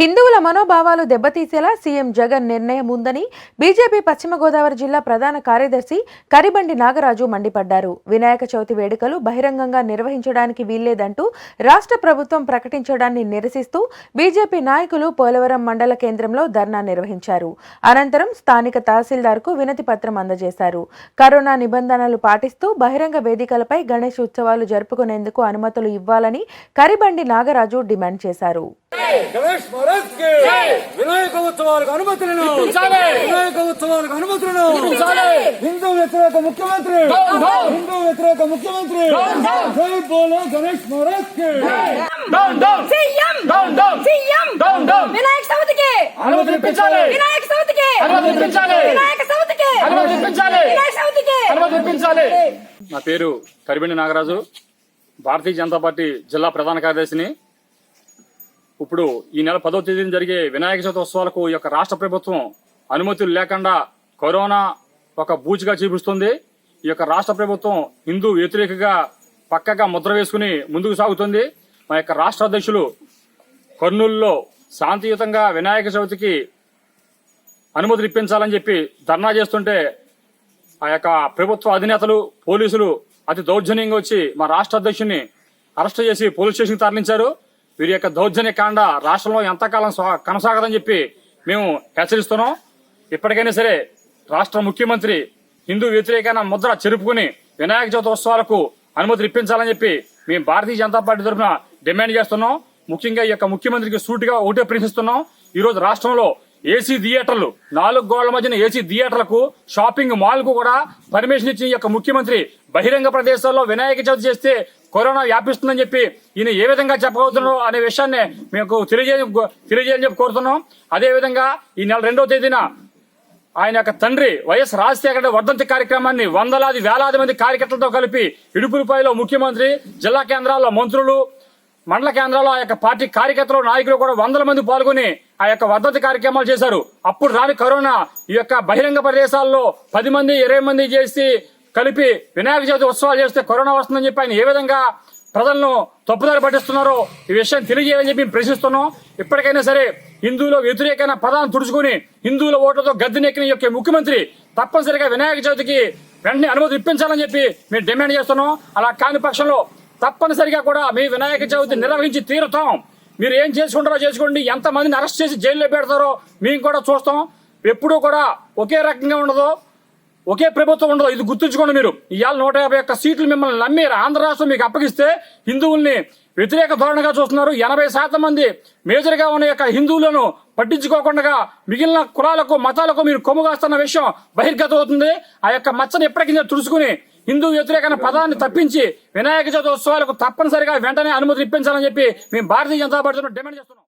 హిందువుల మనోభావాలు దెబ్బతీసేలా సీఎం జగన్ నిర్ణయం ఉందని బీజేపీ పశ్చిమ గోదావరి జిల్లా ప్రధాన కార్యదర్శి కరిబండి నాగరాజు మండిపడ్డారు. వినాయక చవితి వేడుకలు బహిరంగంగా నిర్వహించడానికి వీల్లేదంటూ రాష్ట్ర ప్రభుత్వం ప్రకటించడాన్ని నిరసిస్తూ బీజేపీ నాయకులు పోలవరం మండల కేంద్రంలో ధర్నా నిర్వహించారు. అనంతరం స్థానిక తహసీల్దార్కు వినతి పత్రం అందజేశారు. కరోనా నిబంధనలు పాటిస్తూ బహిరంగ వేదికలపై గణేష్ ఉత్సవాలు జరుపుకునేందుకు అనుమతులు ఇవ్వాలని కరిబండి నాగరాజు డిమాండ్ చేశారు. గణేష్ మహారాజ్ కి వినాయక ఉత్సవాలకు అనుమతులను వినాయక ఉత్సవాలకు అనుమతులను హిందూ వ్యతిరేక ముఖ్యమంత్రి జై బోలో గణేష్ మహారాజ్ కి వినాయక చవితికి అనుమతులు ఇప్పించాలి వినాయక చవితికి అనుమతులు ఇప్పించాలి వినాయక చవితికి అనుమతులు ఇప్పించాలి వినాయక చవితికి అనుమతులు ఇప్పించాలి. నా పేరు కరిబండి నాగరాజు, భారతీయ జనతా పార్టీ జిల్లా ప్రధాన కార్యదర్శిని. ఇప్పుడు ఈ నెల 10వ తేదీన జరిగే వినాయక చవితి ఉత్సవాలకు ఈ యొక్క రాష్ట్ర ప్రభుత్వం అనుమతులు లేకుండా కరోనా ఒక బూచిగా చూపిస్తుంది. ఈ యొక్క రాష్ట్ర ప్రభుత్వం హిందూ వ్యతిరేకగా పక్కగా ముద్ర వేసుకుని ముందుకు సాగుతుంది. మా యొక్క రాష్ట్ర అధ్యక్షులు కర్నూలులో శాంతియుతంగా వినాయక చవితికి అనుమతులు ఇప్పించాలని చెప్పి ధర్నా చేస్తుంటే ఆ యొక్క ప్రభుత్వ అధినేతలు పోలీసులు అతి దౌర్జన్యంగా వచ్చి మా రాష్ట్ర అధ్యక్షుడిని అరెస్ట్ చేసి పోలీస్ స్టేషన్కి తరలించారు. వీరి యొక్క దౌర్జన్య కాండ రాష్ట్రంలో ఎంతకాలం కొనసాగదని చెప్పి మేము హెచ్చరిస్తున్నాం. ఇప్పటికైనా సరే రాష్ట్ర ముఖ్యమంత్రి హిందూ వ్యతిరేకమైన ముద్ర చెరుపుకుని వినాయక చవితి ఉత్సవాలకు అనుమతులు ఇప్పించాలని చెప్పి మేము భారతీయ జనతా పార్టీ తరఫున డిమాండ్ చేస్తున్నాం. ముఖ్యంగా ఈ యొక్క ముఖ్యమంత్రికి సూటిగా ఒకటే ప్రశ్నిస్తున్నాం. ఈ రోజు రాష్ట్రంలో ఏసీ థియేటర్లు 4 గోడల మధ్యన ఏసీ థియేటర్లకు షాపింగ్ మాల్ కు కూడా పర్మిషన్ ఇచ్చిన ఈ యొక్క ముఖ్యమంత్రి బహిరంగ ప్రదేశాల్లో వినాయక చవితి చేస్తే కరోనా వ్యాపిస్తుందని చెప్పి ఈయన ఏ విధంగా చెప్పగలుగుతున్నారో అనే విషయాన్ని మేము తెలియజేయాలని చెప్పి కోరుతున్నాం. అదేవిధంగా ఈ నెల 2వ తేదీన ఆయన యొక్క తండ్రి వైఎస్ రాజశేఖర రెడ్డి వర్ధంతి కార్యక్రమాన్ని వందలాది వేలాది మంది కార్యకర్తలతో కలిపి ఇడుపులపైలో ముఖ్యమంత్రి, జిల్లా కేంద్రాల్లో మంత్రులు, మండల కేంద్రాల్లో ఆ యొక్క పార్టీ కార్యకర్తలు, నాయకులు కూడా 100 మంది పాల్గొని ఆ యొక్క వర్ధంతి కార్యక్రమాలు చేశారు. అప్పుడు రాని కరోనా ఈ యొక్క బహిరంగ ప్రదేశాల్లో 10 మంది 20 మంది చేసి కలిపి వినాయక చవితి ఉత్సవాలు చేస్తే కరోనా వస్తుందని చెప్పి ఆయన ఏ విధంగా ప్రజలను తప్పుదారి పట్టిస్తున్నారో ఈ విషయం తెలియజేయాలని చెప్పి మేము ప్రశ్నిస్తున్నాం. ఇప్పటికైనా సరే హిందువుల వ్యతిరేకమైన పదాన్ని తుడుచుకుని హిందువుల ఓట్లతో గద్దెనెక్కిన ఈ యొక్క ముఖ్యమంత్రి తప్పనిసరిగా వినాయక చవితికి వెంటనే అనుమతి ఇప్పించాలని చెప్పి మేము డిమాండ్ చేస్తున్నాం. అలా కాని పక్షంలో తప్పనిసరిగా కూడా మీ వినాయక చవితి నిర్వహించి తీరుతాం. మీరు ఏం చేసుకుంటారో చేసుకోండి, ఎంతమందిని అరెస్ట్ చేసి జైల్లో పెడతారో మేము కూడా చూస్తాం. ఎప్పుడూ కూడా ఒకే రకంగా ఉండదు, ఒకే ప్రభుత్వం ఉండదు, ఇది గుర్తుంచుకోండి. మీరు ఇవాళ 151 సీట్లు మిమ్మల్ని నమ్మి ఆంధ్ర రాష్ట్రం మీకు అప్పగిస్తే హిందువుల్ని వ్యతిరేక ధోరణిగా చూస్తున్నారు. 80% మంది మేజర్ గా ఉన్న యొక్క హిందువులను పట్టించుకోకుండా మిగిలిన కులాలకు మతాలకు మీరు కొమ్ముగాస్తున్న విషయం బహిర్గతం అవుతుంది. ఆ యొక్క మచ్చను ఎప్పటికీ తుడుచుకుని హిందూ వ్యతిరేక పదాన్ని తప్పించి వినాయక చవితి ఉత్సవాలకు తప్పనిసరిగా వెంటనే అనుమతి ఇప్పించాలని చెప్పి మేము భారతీయ జనతా పార్టీ డిమాండ్ చేస్తున్నాం.